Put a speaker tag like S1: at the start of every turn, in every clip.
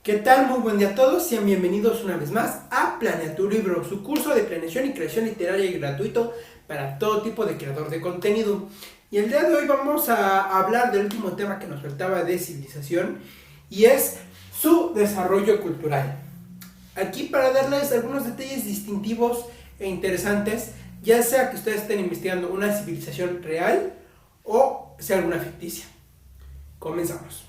S1: ¿Qué tal? Muy buen día a todos, sean bienvenidos una vez más a Planea tu Libro, su curso de planeación y creación literaria y gratuito para todo tipo de creador de contenido. Y el día de hoy vamos a hablar del último tema que nos faltaba de civilización y es su desarrollo cultural. Aquí para darles algunos detalles distintivos e interesantes, ya sea que ustedes estén investigando una civilización real o sea alguna ficticia. Comenzamos.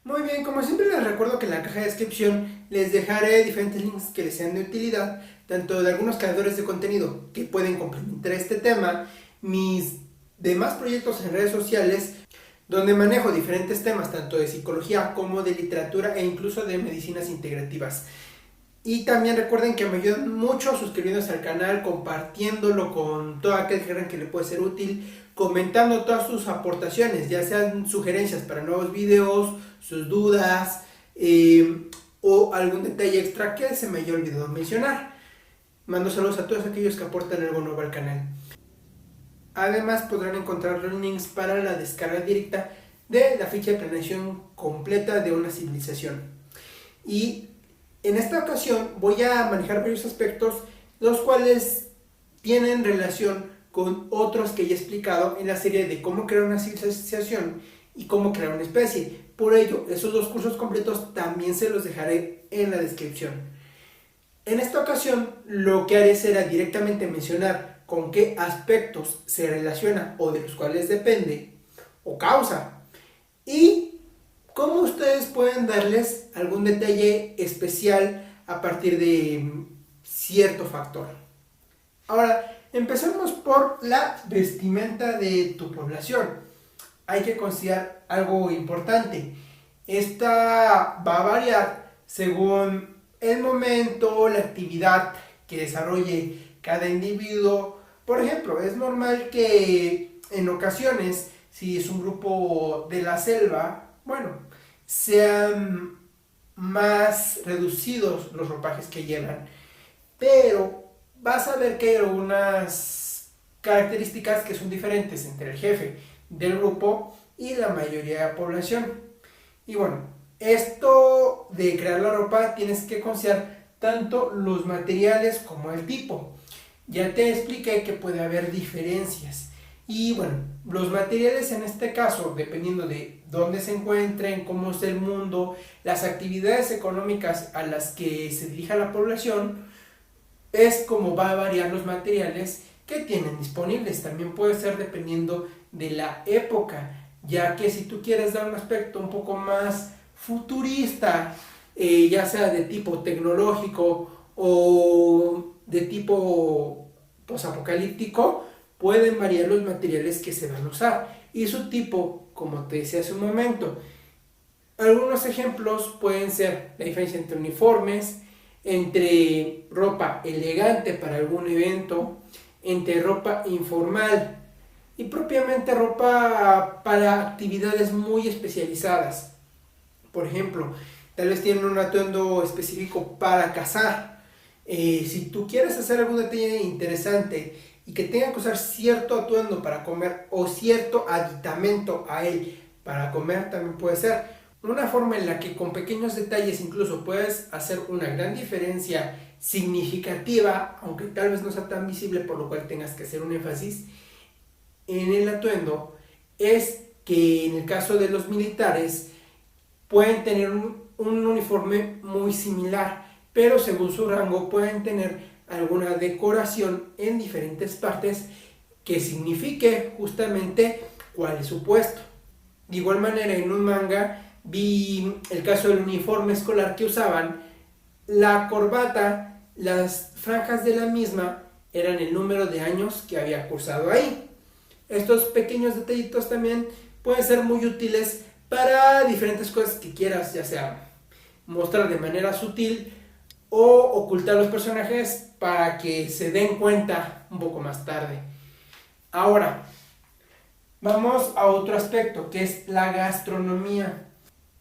S1: Muy bien, como siempre les recuerdo que en la caja de descripción les dejaré diferentes links que les sean de utilidad, tanto de algunos creadores de contenido que pueden complementar este tema, mis demás proyectos en redes sociales, donde manejo diferentes temas tanto de psicología como de literatura e incluso de medicinas integrativas. Y también recuerden que me ayudan mucho suscribiéndose al canal, compartiéndolo con todo aquel que crean que le puede ser útil, comentando todas sus aportaciones, ya sean sugerencias para nuevos videos, sus dudas o algún detalle extra que se me haya olvidado mencionar. Mando saludos a todos aquellos que aportan algo nuevo al canal. Además podrán encontrar los links para la descarga directa de la ficha de planeación completa de una civilización. Y en esta ocasión voy a manejar varios aspectos, los cuales tienen relación con otros que ya he explicado en la serie de cómo crear una civilización y cómo crear una especie. Por ello, esos dos cursos completos también se los dejaré en la descripción. En esta ocasión, lo que haré será directamente mencionar con qué aspectos se relaciona o de los cuales depende o causa y cómo ustedes pueden darles algún detalle especial a partir de cierto factor. Ahora, empecemos por la vestimenta de tu población. Hay que considerar algo importante. Esta va a variar según el momento, la actividad que desarrolle cada individuo. Por ejemplo, es normal que en ocasiones, si es un grupo de la selva, bueno, sean más reducidos los ropajes que llevan, pero vas a ver que hay algunas características que son diferentes entre el jefe del grupo y la mayoría de la población. Y bueno, esto de crear la ropa tienes que considerar tanto los materiales como el tipo. Ya te expliqué que puede haber diferencias. Y bueno, los materiales en este caso, dependiendo de dónde se encuentren, cómo es el mundo, las actividades económicas a las que se dirija la población, es como va a variar los materiales que tienen disponibles. También puede ser dependiendo de la época, ya que si tú quieres dar un aspecto un poco más futurista, ya sea de tipo tecnológico o de tipo posapocalíptico, pueden variar los materiales que se van a usar y su tipo, como te decía hace un momento. Algunos ejemplos pueden ser la diferencia entre uniformes, entre ropa elegante para algún evento, entre ropa informal y propiamente ropa para actividades muy especializadas. Por ejemplo, tal vez tienen un atuendo específico para cazar. Si tú quieres hacer algún detalle interesante y que tenga que usar cierto atuendo para comer o cierto aditamento a él para comer, también puede ser. Una forma en la que con pequeños detalles incluso puedes hacer una gran diferencia significativa, aunque tal vez no sea tan visible, por lo cual tengas que hacer un énfasis en el atuendo, es que en el caso de los militares pueden tener un uniforme muy similar, pero según su rango pueden tener alguna decoración en diferentes partes que signifique justamente cuál es su puesto. De igual manera, en un manga vi el caso del uniforme escolar que usaban. La corbata, las franjas de la misma eran el número de años que había cursado ahí. Estos pequeños detallitos también pueden ser muy útiles para diferentes cosas que quieras, ya sea mostrar de manera sutil o ocultar los personajes para que se den cuenta un poco más tarde. Ahora, vamos a otro aspecto que es la gastronomía.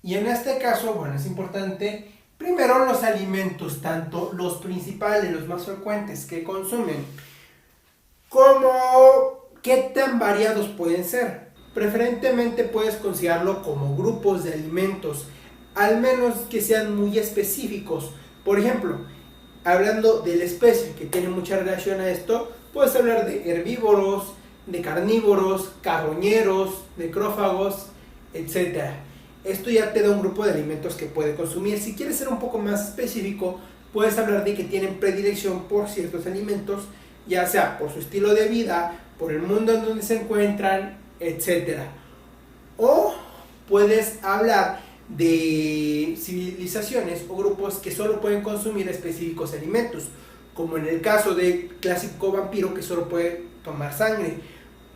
S1: Y en este caso, bueno, es importante primero los alimentos, tanto los principales, los más frecuentes que consumen, como qué tan variados pueden ser. Preferentemente puedes considerarlo como grupos de alimentos, al menos que sean muy específicos. Por ejemplo, hablando de la especie que tiene mucha relación a esto, puedes hablar de herbívoros, de carnívoros, carroñeros, necrófagos, etc. Esto ya te da un grupo de alimentos que puede consumir. Si quieres ser un poco más específico, puedes hablar de que tienen predilección por ciertos alimentos, ya sea por su estilo de vida, por el mundo en donde se encuentran, etc. O puedes hablar de civilizaciones o grupos que solo pueden consumir específicos alimentos, como en el caso del clásico vampiro que solo puede tomar sangre,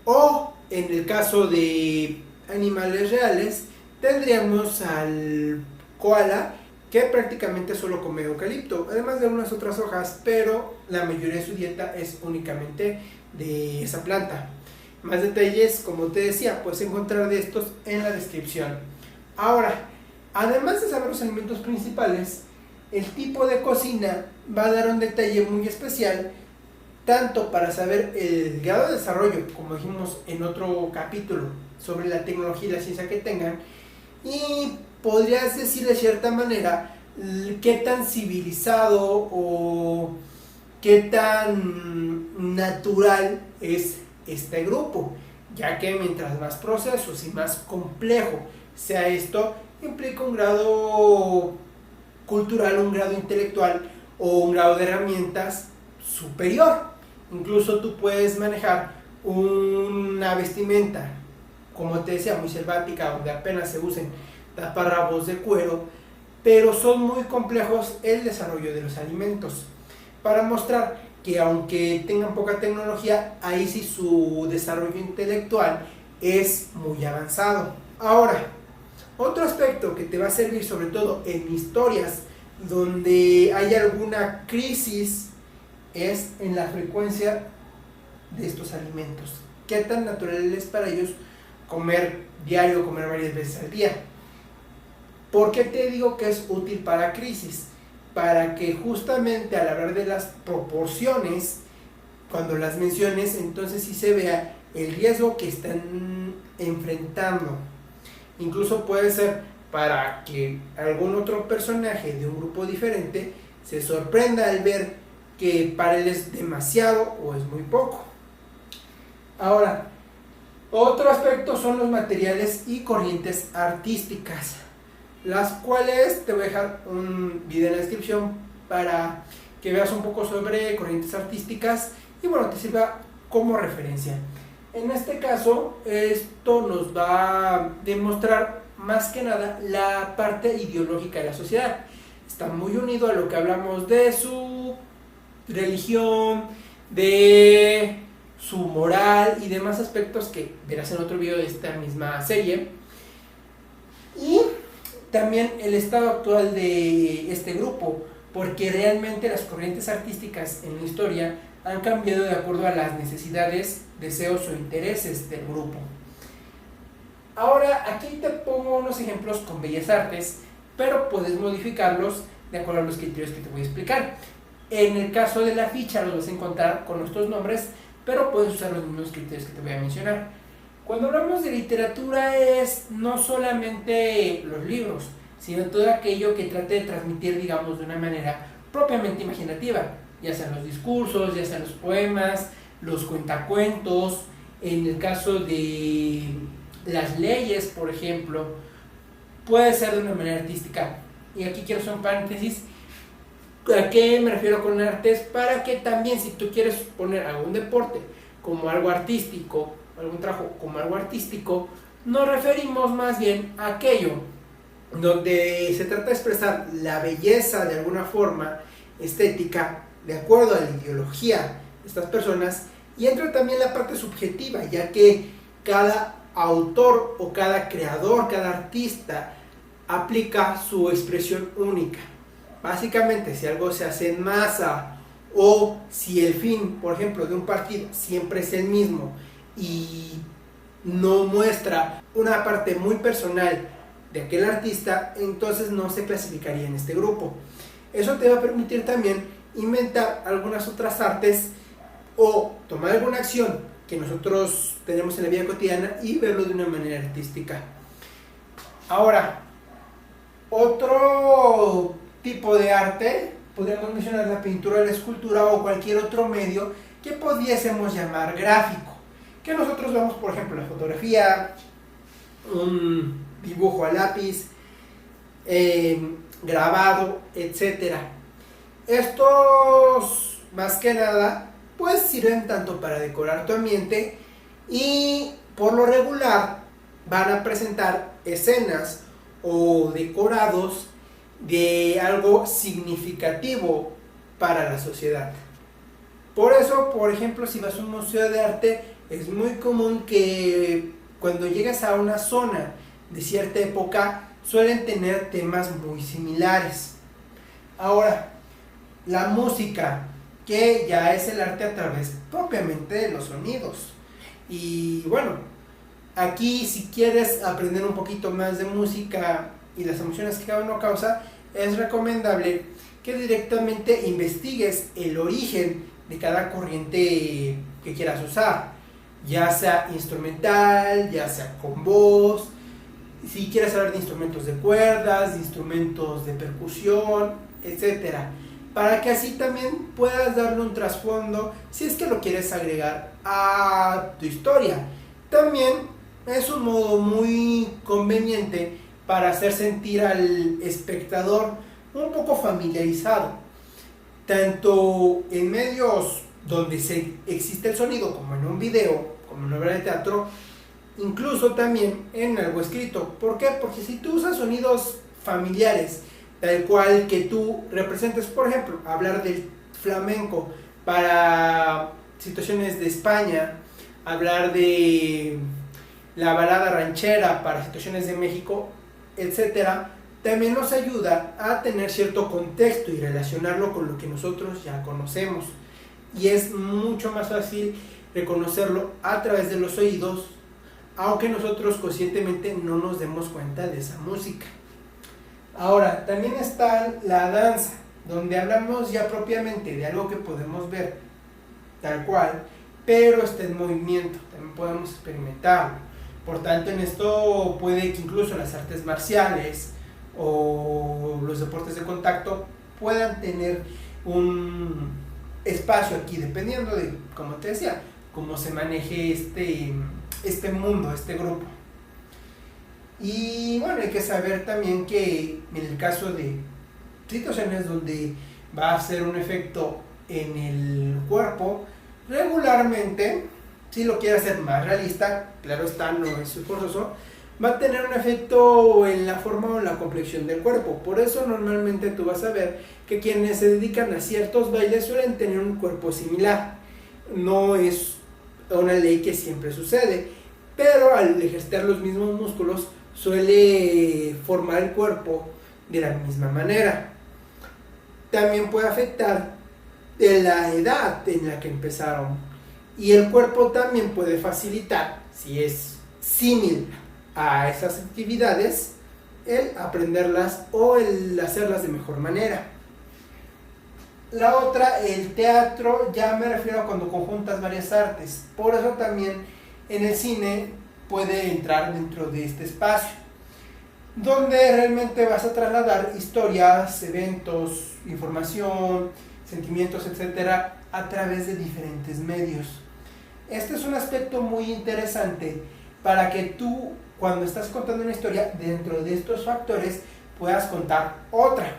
S1: o en el caso de animales reales tendríamos al koala, que prácticamente solo come eucalipto, además de unas otras hojas, pero la mayoría de su dieta es únicamente de esa planta. Más detalles, como te decía, puedes encontrar de estos en la descripción. Ahora, además de saber los alimentos principales, el tipo de cocina va a dar un detalle muy especial, tanto para saber el grado de desarrollo, como dijimos en otro capítulo, sobre la tecnología y la ciencia que tengan, y podrías decir de cierta manera qué tan civilizado o qué tan natural es este grupo, ya que mientras más procesos y más complejo sea esto, implica un grado cultural, un grado intelectual o un grado de herramientas superior. Incluso tú puedes manejar una vestimenta, como te decía, muy selvática, donde apenas se usen taparrabos de cuero, pero son muy complejos el desarrollo de los alimentos, para mostrar que aunque tengan poca tecnología, ahí sí su desarrollo intelectual es muy avanzado. Ahora, otro aspecto que te va a servir sobre todo en historias donde hay alguna crisis es en la frecuencia de estos alimentos. ¿Qué tan natural es para ellos comer diario, comer varias veces al día? ¿Por qué te digo que es útil para crisis? Para que justamente al hablar de las proporciones, cuando las menciones, entonces sí se vea el riesgo que están enfrentando. Incluso puede ser para que algún otro personaje de un grupo diferente se sorprenda al ver que para él es demasiado o es muy poco. Ahora, otro aspecto son los materiales y corrientes artísticas, las cuales te voy a dejar un video en la descripción para que veas un poco sobre corrientes artísticas y bueno, te sirva como referencia. En este caso, esto nos va a demostrar más que nada la parte ideológica de la sociedad. Está muy unido a lo que hablamos de su religión, de su moral y demás aspectos que verás en otro video de esta misma serie. Y también el estado actual de este grupo, porque realmente las corrientes artísticas en la historia han cambiado de acuerdo a las necesidades, deseos o intereses del grupo. Ahora aquí te pongo unos ejemplos con bellas artes, pero puedes modificarlos de acuerdo a los criterios que te voy a explicar. En el caso de la ficha los vas a encontrar con nuestros nombres, pero puedes usar los mismos criterios que te voy a mencionar. Cuando hablamos de literatura es no solamente los libros, sino todo aquello que trate de transmitir, digamos, de una manera propiamente imaginativa, ya sean los discursos, ya sean los poemas, los cuentacuentos. En el caso de las leyes, por ejemplo, puede ser de una manera artística. Y aquí quiero hacer un paréntesis. ¿A qué me refiero con artes? Para que también, si tú quieres poner algún deporte como algo artístico, algún trabajo como algo artístico, nos referimos más bien a aquello donde se trata de expresar la belleza de alguna forma estética de acuerdo a la ideología de estas personas, y entra también la parte subjetiva, ya que cada autor o cada creador, cada artista aplica su expresión única. Básicamente, si algo se hace en masa o si el fin, por ejemplo, de un partido siempre es el mismo y no muestra una parte muy personal de aquel artista, entonces no se clasificaría en este grupo. Eso te va a permitir también inventar algunas otras artes o tomar alguna acción que nosotros tenemos en la vida cotidiana y verlo de una manera artística. Ahora, otro tipo de arte, podríamos mencionar la pintura, la escultura o cualquier otro medio que pudiésemos llamar gráfico, que nosotros vemos, por ejemplo, la fotografía, un dibujo a lápiz, grabado, etcétera. Estos, más que nada, pues sirven tanto para decorar tu ambiente y por lo regular van a presentar escenas o decorados de algo significativo para la sociedad. Por eso, por ejemplo, si vas a un museo de arte, es muy común que cuando llegas a una zona de cierta época suelen tener temas muy similares. Ahora, la música, que ya es el arte a través propiamente de los sonidos. Y bueno, aquí si quieres aprender un poquito más de música y las emociones que cada uno causa, es recomendable que directamente investigues el origen de cada corriente que quieras usar, ya sea instrumental, ya sea con voz, si quieres hablar de instrumentos de cuerdas, de instrumentos de percusión, etcétera, para que así también puedas darle un trasfondo si es que lo quieres agregar a tu historia. También es un modo muy conveniente para hacer sentir al espectador un poco familiarizado, tanto en medios donde existe el sonido, como en un video, como en una obra de teatro, incluso también en algo escrito. ¿Por qué? Porque si tú usas sonidos familiares, tal cual que tú representes, por ejemplo, hablar del flamenco para situaciones de España, hablar de la balada ranchera para situaciones de México, etcétera, también nos ayuda a tener cierto contexto y relacionarlo con lo que nosotros ya conocemos. Y es mucho más fácil reconocerlo a través de los oídos, aunque nosotros conscientemente no nos demos cuenta de esa música. Ahora, también está la danza, donde hablamos ya propiamente de algo que podemos ver tal cual, pero está en movimiento, también podemos experimentarlo. Por tanto, en esto puede que incluso las artes marciales o los deportes de contacto puedan tener un espacio aquí, dependiendo de, como te decía, cómo se maneje este mundo, este grupo. Y bueno, hay que saber también que en el caso de situaciones donde va a hacer un efecto en el cuerpo, regularmente, si lo quiere hacer más realista, claro está, no es forzoso, va a tener un efecto en la forma o en la complexión del cuerpo. Por eso normalmente tú vas a ver que quienes se dedican a ciertos bailes suelen tener un cuerpo similar. No es una ley que siempre sucede, pero al ejercitar los mismos músculos suele formar el cuerpo de la misma manera. También puede afectar de la edad en la que empezaron, y el cuerpo también puede facilitar, si es símil a esas actividades, el aprenderlas o el hacerlas de mejor manera. La otra, el teatro, ya me refiero a cuando conjuntas varias artes. Por eso también en el cine puede entrar dentro de este espacio, donde realmente vas a trasladar historias, eventos, información, sentimientos, etcétera, a través de diferentes medios. Este es un aspecto muy interesante para que tú, cuando estás contando una historia, dentro de estos factores puedas contar otra,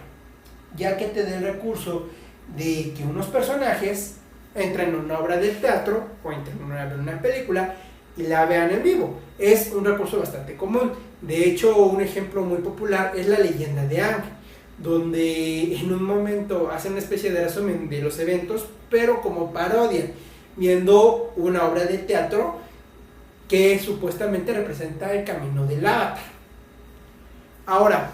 S1: ya que te dé el recurso de que unos personajes entren en una obra de teatro o entren en una película y la vean en vivo. Es un recurso bastante común. De hecho, un ejemplo muy popular es la leyenda de Aang, donde en un momento hacen una especie de resumen de los eventos, pero como parodia, viendo una obra de teatro que supuestamente representa el camino del Avatar. Ahora,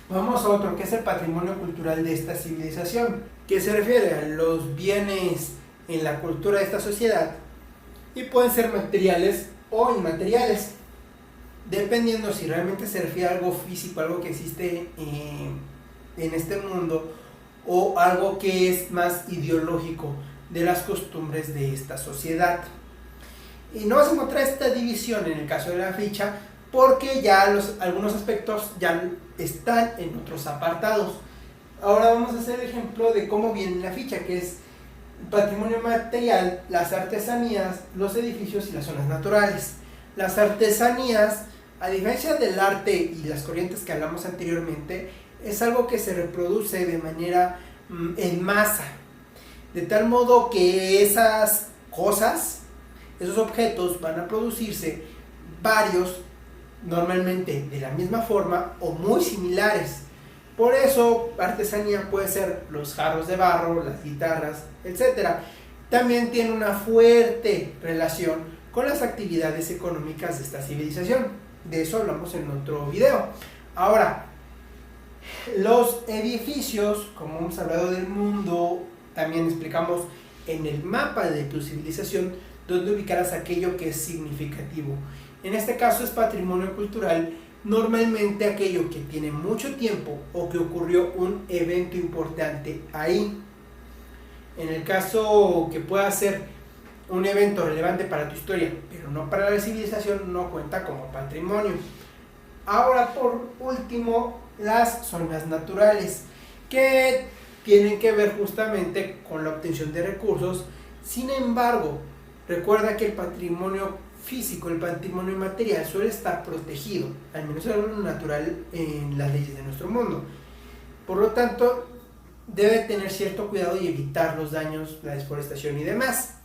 S1: vamos a otro, que es el patrimonio cultural de esta civilización, que se refiere a los bienes en la cultura de esta sociedad, y pueden ser materiales o inmateriales, dependiendo si realmente se refiere a algo físico, algo que existe en este mundo, o algo que es más ideológico, de las costumbres de esta sociedad. Y no vas a encontrar esta división en el caso de la ficha porque ya algunos aspectos ya están en otros apartados. Ahora vamos a hacer el ejemplo de cómo viene la ficha, que es patrimonio material, las artesanías, los edificios y las zonas naturales. Las artesanías, a diferencia del arte y las corrientes que hablamos anteriormente, es algo que se reproduce de manera en masa, de tal modo que esas cosas, esos objetos van a producirse varios, normalmente de la misma forma o muy similares. Por eso artesanía puede ser los jarros de barro, las guitarras, etc. También tiene una fuerte relación con las actividades económicas de esta civilización. De eso hablamos en otro video. Ahora, los edificios, como hemos hablado del mundo, también explicamos en el mapa de tu civilización donde ubicarás aquello que es significativo. En este caso es patrimonio cultural, normalmente aquello que tiene mucho tiempo o que ocurrió un evento importante ahí. En el caso que pueda ser un evento relevante para tu historia, pero no para la civilización, no cuenta como patrimonio. Ahora, por último, las zonas naturales, que tienen que ver justamente con la obtención de recursos. Sin embargo, recuerda que el patrimonio físico, el patrimonio material suele estar protegido, al menos en lo natural, en las leyes de nuestro mundo. Por lo tanto, debe tener cierto cuidado y evitar los daños, la deforestación y demás.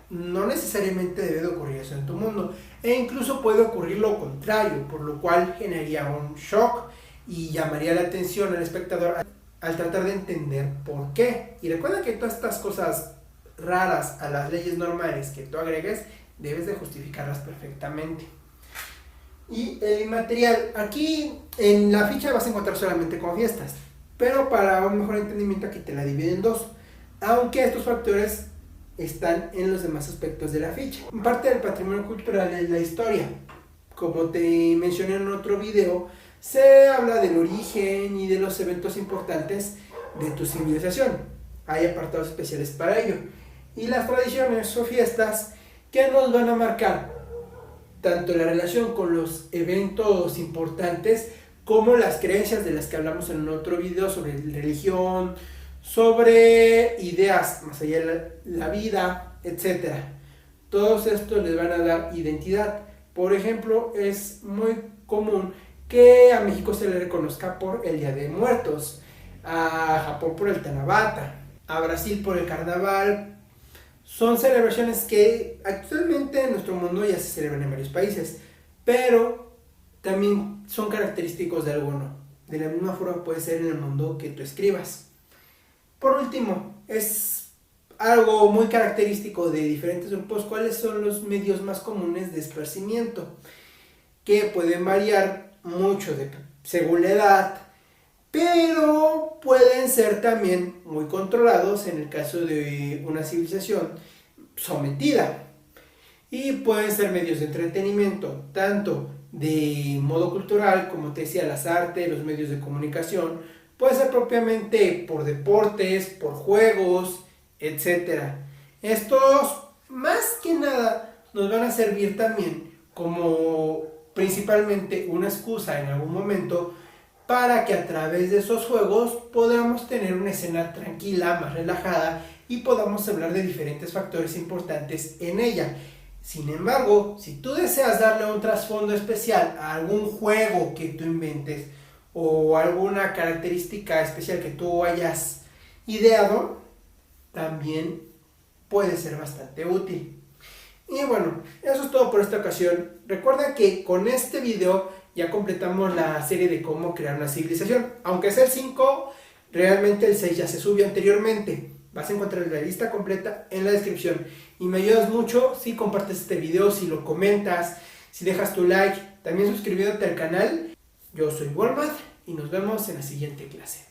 S1: No necesariamente debe de ocurrir eso en tu mundo, e incluso puede ocurrir lo contrario, por lo cual generaría un shock y llamaría la atención al espectador al tratar de entender por qué. Y recuerda que todas estas cosas raras a las leyes normales que tú agregues, debes de justificarlas perfectamente. Y el inmaterial, aquí en la ficha vas a encontrar solamente como fiestas, pero para un mejor entendimiento aquí te la dividen en dos, aunque estos factores están en los demás aspectos de la ficha. Parte del patrimonio cultural es la historia. Como te mencioné en otro video, se habla del origen y de los eventos importantes de tu civilización. Hay apartados especiales para ello. Y las tradiciones o fiestas que nos van a marcar tanto la relación con los eventos importantes como las creencias de las que hablamos en otro video sobre religión, sobre ideas más allá de la vida, etc. Todos estos les van a dar identidad. Por ejemplo, es muy común que a México se le reconozca por el Día de Muertos, a Japón por el Tanabata, a Brasil por el Carnaval. Son celebraciones que actualmente en nuestro mundo ya se celebran en varios países, pero también son característicos de alguno. De la misma forma puede ser en el mundo que tú escribas. Por último, es algo muy característico de diferentes grupos, cuáles son los medios más comunes de esparcimiento, que pueden variar mucho según la edad, pero pueden ser también muy controlados en el caso de una civilización sometida. Y pueden ser medios de entretenimiento, tanto de modo cultural, como te decía, las artes, los medios de comunicación. Puede ser propiamente por deportes, por juegos, etc. Estos, más que nada, nos van a servir también como principalmente una excusa en algún momento para que a través de esos juegos podamos tener una escena tranquila, más relajada y podamos hablar de diferentes factores importantes en ella. Sin embargo, si tú deseas darle un trasfondo especial a algún juego que tú inventes o alguna característica especial que tú hayas ideado, también puede ser bastante útil. Y bueno, eso es todo por esta ocasión. Recuerda que con este video ya completamos la serie de cómo crear una civilización. Aunque sea el 5, realmente el 6 ya se subió anteriormente. Vas a encontrar la lista completa en la descripción. Y me ayudas mucho si compartes este video, si lo comentas, si dejas tu like, también suscribiéndote al canal. Yo soy Walmart y nos vemos en la siguiente clase.